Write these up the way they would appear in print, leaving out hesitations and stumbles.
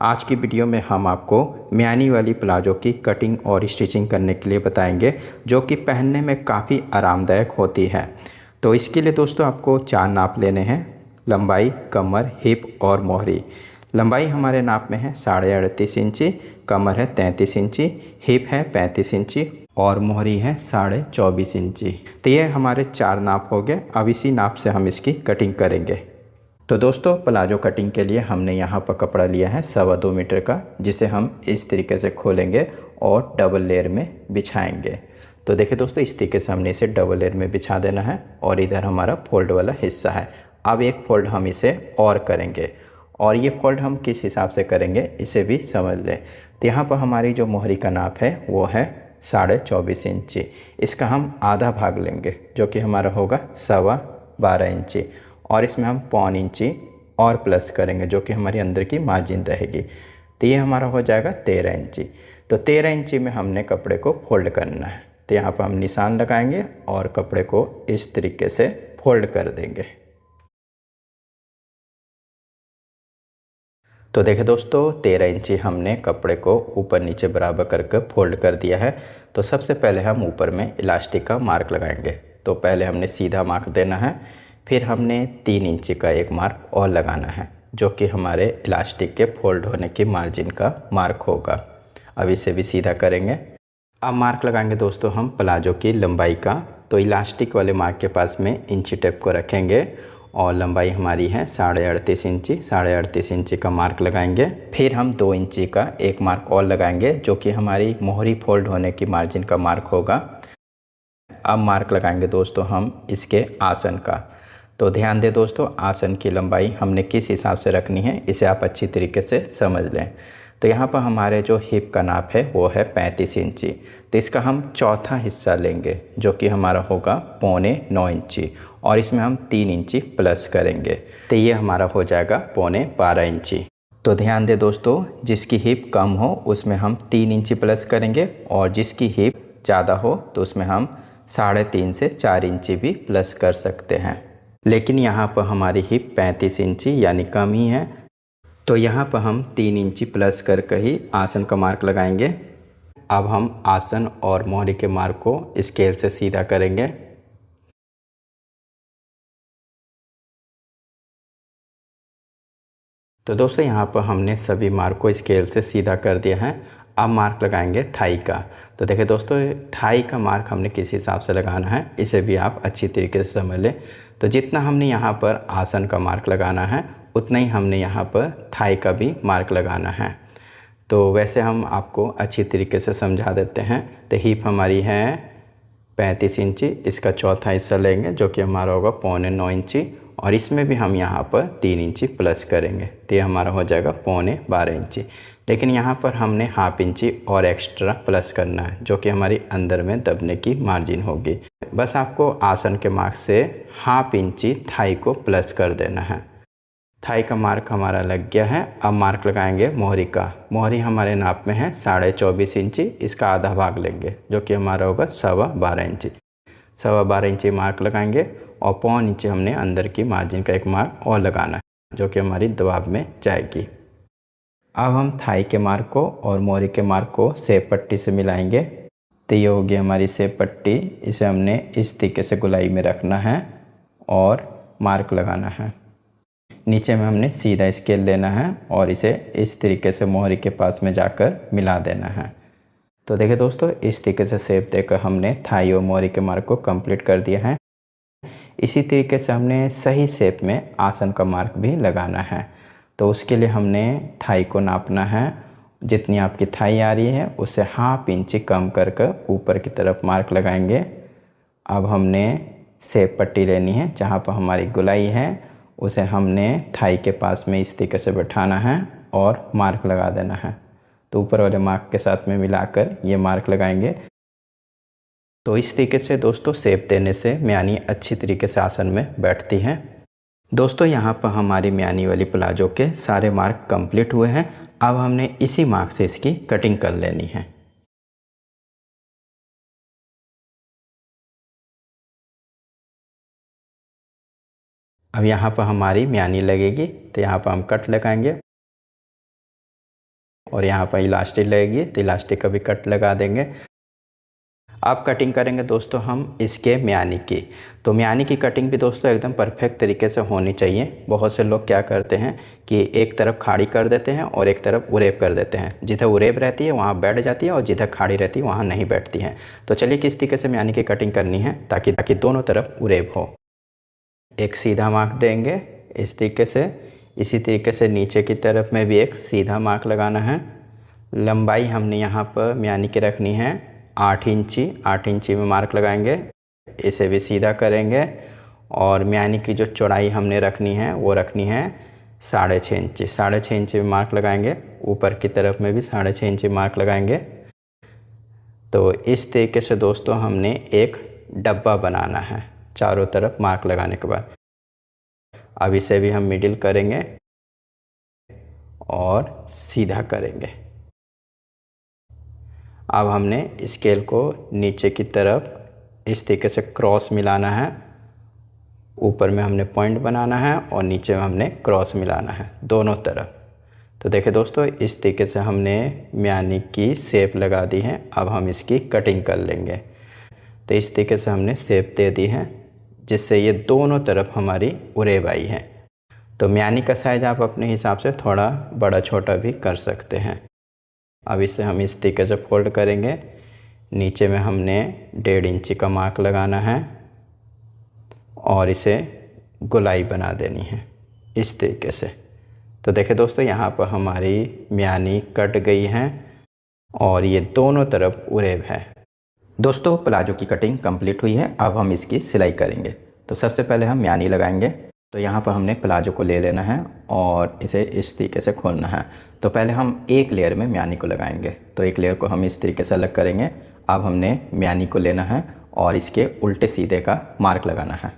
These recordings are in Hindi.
आज की वीडियो में हम आपको म्यानी वाली प्लाजो की कटिंग और स्टिचिंग करने के लिए बताएंगे, जो कि पहनने में काफ़ी आरामदायक होती है। तो इसके लिए दोस्तों आपको 4 नाप लेने हैं: लंबाई, कमर, हिप और मोहरी। लंबाई हमारे नाप में है 38.5 इंची, कमर है 33 इंची, हिप है 35 इंची और मोहरी है 24.5 इंची। तो ये हमारे 4 नाप हो गए। अब इसी नाप से हम इसकी कटिंग करेंगे। तो दोस्तों, प्लाजो कटिंग के लिए हमने यहाँ पर कपड़ा लिया है 2.25 मीटर का, जिसे हम इस तरीके से खोलेंगे और डबल लेयर में बिछाएंगे। तो देखिए दोस्तों, इस तरीके से हमने इसे डबल लेयर में बिछा देना है और इधर हमारा फोल्ड वाला हिस्सा है। अब एक फोल्ड हम इसे और करेंगे, और ये फोल्ड हम किस हिसाब से करेंगे इसे भी समझ लें। तो यहाँ पर हमारी जो मोहरी का नाप है वो है 24.5 इंची। इसका हम आधा भाग लेंगे, जो कि हमारा होगा 12.25 इंची, और इसमें हम 0.25 इंची और प्लस करेंगे, जो कि हमारी अंदर की मार्जिन रहेगी। तो ये हमारा हो जाएगा 13 इंची। तो 13 इंची में हमने कपड़े को फोल्ड करना है। तो यहाँ पर हम निशान लगाएंगे और कपड़े को इस तरीके से फोल्ड कर देंगे। तो देखिए दोस्तों, 13 इंची हमने कपड़े को ऊपर नीचे बराबर करके फोल्ड कर दिया है। तो सबसे पहले हम ऊपर में इलास्टिक का मार्क लगाएंगे। तो पहले हमने सीधा मार्क देना है, फिर हमने 3 इंची का एक मार्क और लगाना है, जो कि हमारे इलास्टिक के फोल्ड होने की मार्जिन का मार्क होगा। अब इसे भी सीधा करेंगे। अब मार्क लगाएंगे दोस्तों हम प्लाजो की लंबाई का। तो इलास्टिक वाले मार्क के पास में इंची टेप को रखेंगे और लंबाई हमारी है 38.5 इंची। 38.5 इंची का मार्क लगाएंगे। फिर हम 2 इंची का एक मार्क और लगाएंगे, जो कि हमारी मोहरी फोल्ड होने की मार्जिन का मार्क होगा। अब मार्क लगाएंगे दोस्तों हम इसके आसन का। तो ध्यान दें दोस्तों, आसन की लंबाई हमने किस हिसाब से रखनी है इसे आप अच्छी तरीके से समझ लें। तो यहाँ पर हमारे जो हिप का नाप है वो है 35 इंची। तो इसका हम चौथा हिस्सा लेंगे, जो कि हमारा होगा 0.25 इंची, और इसमें हम 3 इंची प्लस करेंगे। तो ये हमारा हो जाएगा 12.25 इंची। तो ध्यान दें दोस्तों, जिसकी हिप कम हो उसमें हम 3 इंची प्लस करेंगे, और जिसकी हिप ज़्यादा हो तो उसमें हम 3.5 से 4 इंची भी प्लस कर सकते हैं। लेकिन यहाँ पर हमारी हिप 35 इंची यानी कम ही है, तो यहाँ पर हम 3 इंची प्लस करके ही आसन का मार्क लगाएंगे। अब हम आसन और मोहरी के मार्क को स्केल से सीधा करेंगे। तो दोस्तों, यहाँ पर हमने सभी मार्क को स्केल से सीधा कर दिया है। अब मार्क लगाएंगे थाई का। तो देखिए दोस्तों, थाई का मार्क हमने किस हिसाब से लगाना है इसे भी आप अच्छी तरीके से समझ लें। तो जितना हमने यहाँ पर आसन का मार्क लगाना है, उतना ही हमने यहाँ पर थाई का भी मार्क लगाना है। तो वैसे हम आपको अच्छी तरीके से समझा देते हैं। तो हिप हमारी है 35 इंची, इसका चौथा हिस्सा लेंगे, जो कि हमारा होगा 0.25 इंची, और इसमें भी हम यहाँ पर 3 इंची प्लस करेंगे। तो ये हमारा हो जाएगा 12.25 इंची। लेकिन यहाँ पर हमने हाफ इंची और एक्स्ट्रा प्लस करना है, जो कि हमारी अंदर में दबने की मार्जिन होगी। बस आपको आसन के मार्क से हाफ इंची थाई को प्लस कर देना है। थाई का मार्क हमारा लग गया है। अब मार्क लगाएंगे मोहरी का। मोहरी हमारे नाप में है 24.5 इंची। इसका आधा भाग लेंगे, जो कि हमारा होगा 12.25 इंची। 12.25 इंची मार्क लगाएंगे, और 0.25 इंची हमने अंदर की मार्जिन का एक मार्क और लगाना है, जो कि हमारी दबाव में जाएगी। अब हम थाई के मार्क को और मोहरी के मार्क को सेब पट्टी से मिलाएंगे। तो ये होगी हमारी सेब पट्टी। इसे हमने इस तरीके से गोलाई में रखना है और मार्क लगाना है। नीचे में हमने सीधा स्केल लेना है और इसे इस तरीके से मोहरी के पास में जाकर मिला देना है। तो देखिए दोस्तों, इस तरीके से शेप देकर हमने थाई और मोहरी के मार्क को कंप्लीट कर दिया है। इसी तरीके से हमने सही शेप में आसन का मार्क भी लगाना है। तो उसके लिए हमने थाई को नापना है। जितनी आपकी थाई आ रही है उससे हाफ इंची कम करके ऊपर की तरफ मार्क लगाएंगे। अब हमने शेप पट्टी लेनी है, जहाँ पर हमारी गोलाई है उसे हमने थाई के पास में इस तरीके से बैठाना है और मार्क लगा देना है। तो ऊपर वाले मार्क के साथ में मिलाकर ये मार्क लगाएंगे। तो इस तरीके से दोस्तों शेप देने से म्यानी अच्छी तरीके से आसन में बैठती है। दोस्तों, यहाँ पर हमारी म्यानी वाली प्लाजो के सारे मार्क कंप्लीट हुए हैं। अब हमने इसी मार्क से इसकी कटिंग कर लेनी है। अब यहाँ पर हमारी म्यानी लगेगी, तो यहाँ पर हम कट लगाएंगे। और यहाँ पर इलास्टिक लगेगी तो इलास्टिक का भी कट लगा देंगे। अब कटिंग करेंगे दोस्तों हम इसके म्यानी की। तो म्यानी की कटिंग भी दोस्तों एकदम परफेक्ट तरीके से होनी चाहिए। बहुत से लोग क्या करते हैं कि एक तरफ खाड़ी कर देते हैं और एक तरफ उरेब कर देते हैं। जिधर उरेब रहती है वहाँ बैठ जाती है और जिधर खाड़ी रहती है वहाँ नहीं बैठती है। तो चलिए किस तरीके से म्यानी की कटिंग करनी है ताकि दोनों तरफ उरेब हो। एक सीधा मार्क देंगे इस तरीके से। इसी तरीके से नीचे की तरफ में भी एक सीधा मार्क लगाना है। लंबाई हमने यहाँ पर म्यानी की रखनी है 8 इंची। 8 इंची में मार्क लगाएंगे, इसे भी सीधा करेंगे। और म्यानी की जो चौड़ाई हमने रखनी है वो रखनी है 6.5 इंची। 6.5 इंची में मार्क लगाएंगे। ऊपर की तरफ में भी 6.5 इंची मार्क लगाएंगे। तो इस तरीके से दोस्तों हमने एक डब्बा बनाना है चारों तरफ मार्क लगाने के बाद। अब इसे भी हम मिडिल करेंगे और सीधा करेंगे। अब हमने स्केल को नीचे की तरफ इस तरीके से क्रॉस मिलाना है। ऊपर में हमने पॉइंट बनाना है और नीचे में हमने क्रॉस मिलाना है दोनों तरफ। तो देखिए दोस्तों इस तरीके से हमने म्यानी की शेप लगा दी है। अब हम इसकी कटिंग कर लेंगे। तो इस तरीके से हमने शेप दे दी है जिससे ये दोनों तरफ हमारी उरेब आई है। तो म्यानी का साइज़ आप अपने हिसाब से थोड़ा बड़ा छोटा भी कर सकते हैं। अब इसे हम इस तरीके से फोल्ड करेंगे। नीचे में हमने 1.5 इंची का मार्क लगाना है और इसे गोलाई बना देनी है इस तरीके से। तो देखिए दोस्तों यहाँ पर हमारी म्यानी कट गई है और ये दोनों तरफ उरेब है। दोस्तों प्लाजो की कटिंग कंप्लीट हुई है। अब हम इसकी सिलाई करेंगे। तो सबसे पहले हम म्यानी लगाएंगे। तो यहाँ पर हमने प्लाजो को ले लेना है और इसे इस तरीके से खोलना है। तो पहले हम एक लेयर में म्यानी को लगाएंगे। तो एक लेयर को हम इस तरीके से अलग करेंगे। अब हमने म्यानी को लेना है और इसके उल्टे सीधे का मार्क लगाना है।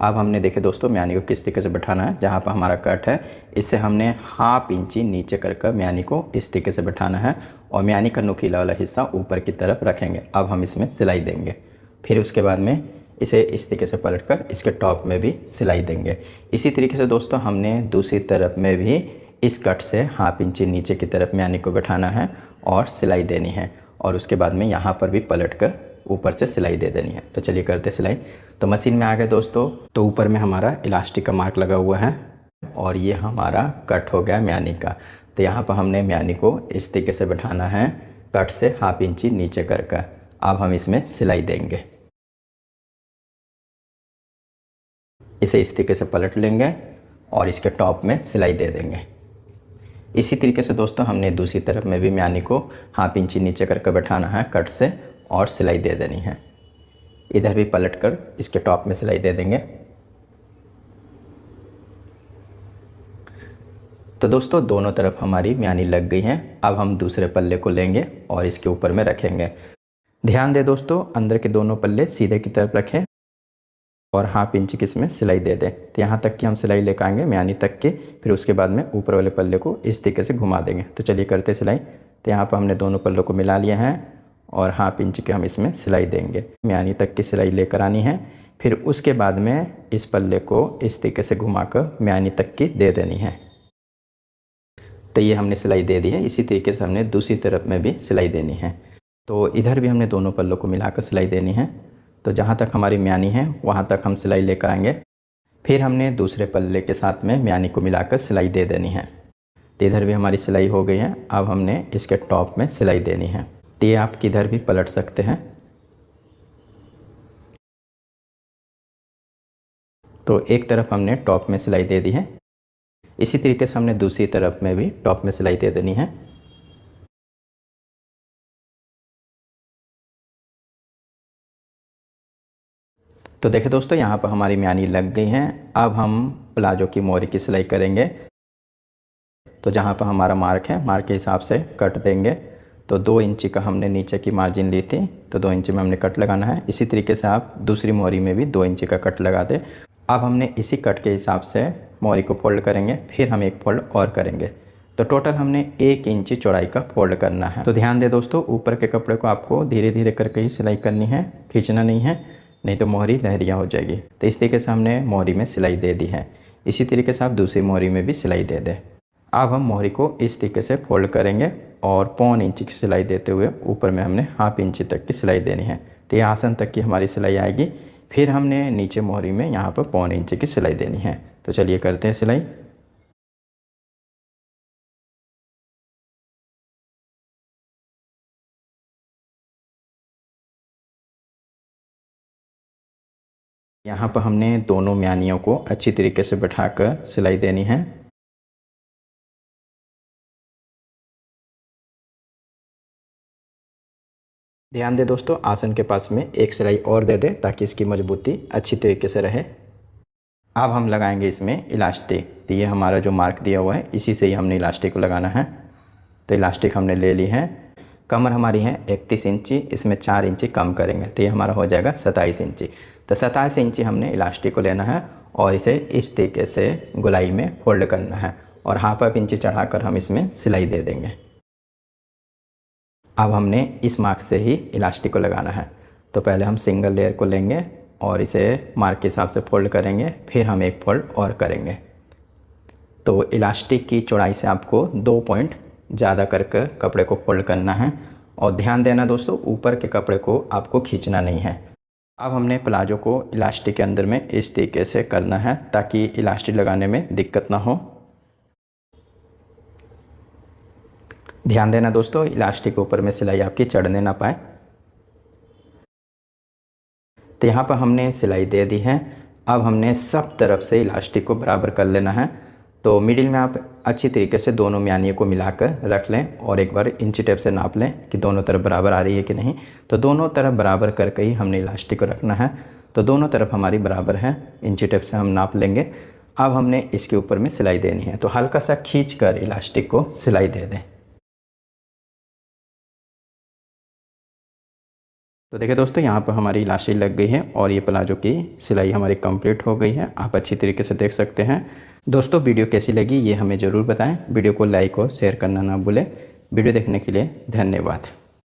अब हमने देखे दोस्तों म्यानी को किस तरीके से बैठाना है। जहाँ पर हमारा कट है इससे हमने 1/2 इंची नीचे कर म्यानी को इस तरीके से बैठाना है और म्यानी का नुकीला वाला हिस्सा ऊपर की तरफ रखेंगे। अब हम इसमें सिलाई देंगे। फिर उसके बाद में इसे इस तरीके से पलटकर इसके टॉप में भी सिलाई देंगे। इसी तरीके से दोस्तों हमने दूसरी तरफ में भी इस कट से 1/2 इंची नीचे की तरफ म्यानी को बैठाना है और सिलाई देनी है। और उसके बाद में यहाँ पर भी पलटकर ऊपर से सिलाई दे देनी है। तो चलिए करते सिलाई। तो मशीन में आ गए दोस्तों। तो ऊपर में हमारा इलास्टिक का मार्क लगा हुआ है और ये हमारा कट हो गया म्यानी का। तो यहाँ पर हमने म्यानी को इस तरीके से बैठाना है कट से 1/2 इंची नीचे कर। अब हम इसमें सिलाई देंगे। इसे इस तरीके से पलट लेंगे और इसके टॉप में सिलाई दे देंगे। इसी तरीके से दोस्तों हमने दूसरी तरफ में भी म्यानी को 1/2 इंची नीचे करके बैठाना है कट से और सिलाई दे देनी है। इधर भी पलटकर इसके टॉप में सिलाई दे देंगे। तो दोस्तों दोनों तरफ हमारी म्यानी लग गई है। अब हम दूसरे पल्ले को लेंगे और इसके ऊपर में रखेंगे। ध्यान दें दोस्तों अंदर के दोनों पल्ले सीधे की तरफ रखें और 1/2 इंची की इसमें सिलाई दे दें। तो यहाँ तक की हम सिलाई लेकर आएंगे म्यानी तक के। फिर उसके बाद में ऊपर वाले पल्ले को इस तरीके से घुमा देंगे। तो चलिए करते सिलाई। तो यहाँ पर हमने दोनों पल्लों को मिला लिया है और 1/2 इंच के हम इसमें सिलाई देंगे। म्यानी तक की सिलाई लेकर आनी है। फिर उसके बाद में इस पल्ले को इस तरीके से घुमाकर म्यानी तक की दे देनी है। तो ये हमने सिलाई दे दी है। इसी तरीके से हमने दूसरी तरफ में भी सिलाई देनी है। तो इधर भी हमने दोनों पल्लों को मिलाकर सिलाई देनी है। तो जहाँ तक हमारी म्यानी है वहाँ तक हम सिलाई लेकर आएंगे। फिर हमने दूसरे पल्ले के साथ में म्यानी को मिलाकर सिलाई दे देनी है। तो इधर भी हमारी सिलाई हो गई है। अब हमने इसके टॉप में सिलाई देनी है। तो ये आप किधर भी पलट सकते हैं। तो एक तरफ हमने टॉप में सिलाई दे दी है। इसी तरीके से हमने दूसरी तरफ में भी टॉप में सिलाई दे देनी है। तो देखिए दोस्तों यहाँ पर हमारी म्यानी लग गई है। अब हम प्लाजो की मोरी की सिलाई करेंगे। तो जहाँ पर हमारा मार्क है मार्क के हिसाब से कट देंगे। तो 2 इंची का हमने नीचे की मार्जिन ली थी तो 2 इंची में हमने कट लगाना है। इसी तरीके से आप दूसरी मोरी में भी 2 इंची का कट लगा दें। अब हमने इसी कट के हिसाब से मोरी को फोल्ड करेंगे। फिर हम एक फोल्ड और करेंगे। तो टोटल हमने 1 इंची चौड़ाई का फोल्ड करना है। तो ध्यान दें दोस्तों ऊपर के कपड़े को आपको धीरे धीरे करके ही सिलाई करनी है, खींचना नहीं है, नहीं तो मोहरी लहरियाँ हो जाएगी। तो इस तरीके से हमने मोहरी में सिलाई दे दी है। इसी तरीके से आप दूसरी मोहरी में भी सिलाई दे दें। अब हम मोहरी को इस तरीके से फोल्ड करेंगे और 1.25 इंच की सिलाई देते हुए ऊपर में हमने 1/2 इंच तक की सिलाई देनी है। तो ये आसन तक की हमारी सिलाई आएगी। फिर हमने नीचे मोहरी में यहाँ पर 1.25 इंच की सिलाई देनी है। तो चलिए करते हैं सिलाई। यहाँ पर हमने दोनों म्यानियों को अच्छी तरीके से बैठाकर सिलाई देनी है। ध्यान दें दोस्तों, आसन के पास में एक सिलाई और दे दें ताकि इसकी मजबूती अच्छी तरीके से रहे। अब हम लगाएंगे इसमें इलास्टिक। तो ये हमारा जो मार्क दिया हुआ है इसी से ही हमने इलास्टिक को लगाना है। तो इलास्टिक हमने ले ली है। कमर हमारी है 31 इंची, इसमें 4 इंची कम करेंगे तो ये हमारा हो जाएगा 27 इंची। तो 27 इंची हमने इलास्टिक को लेना है और इसे इस तरीके से गोलाई में फोल्ड करना है और 1/2 इंची चढ़ाकर हम इसमें सिलाई दे देंगे। अब हमने इस मार्क से ही इलास्टिक को लगाना है। तो पहले हम सिंगल लेयर को लेंगे और इसे मार्क के हिसाब से फोल्ड करेंगे, फिर हम एक फोल्ड और करेंगे। तो इलास्टिक की चौड़ाई से आपको 2 पॉइंट ज़्यादा करके कपड़े को फोल्ड करना है। और ध्यान देना दोस्तों, ऊपर के कपड़े को आपको खींचना नहीं है। अब हमने प्लाजो को इलास्टिक के अंदर में इस तरीके से करना है ताकि इलास्टिक लगाने में दिक्कत ना हो। ध्यान देना दोस्तों, इलास्टिक ऊपर में सिलाई आपकी चढ़ने ना पाए। तो यहाँ पर हमने सिलाई दे दी है। अब हमने सब तरफ से इलास्टिक को बराबर कर लेना है। तो मिडिल में आप अच्छी तरीके से दोनों म्यानियों को मिलाकर रख लें और एक बार इंची टेप से नाप लें कि दोनों तरफ बराबर आ रही है कि नहीं। तो दोनों तरफ बराबर करके ही हमने इलास्टिक को रखना है। तो दोनों तरफ हमारी बराबर है, इंची टेप से हम नाप लेंगे। अब हमने इसके ऊपर में सिलाई देनी है। तो हल्का सा खींच कर इलास्टिक को सिलाई दे दें। तो देखिए दोस्तों, यहाँ पर हमारी इलास्टिक लग गई है और ये प्लाजो की सिलाई हमारी कंप्लीट हो गई है। आप अच्छी तरीके से देख सकते हैं। दोस्तों वीडियो कैसी लगी ये हमें ज़रूर बताएं। वीडियो को लाइक और शेयर करना ना भूलें। वीडियो देखने के लिए धन्यवाद।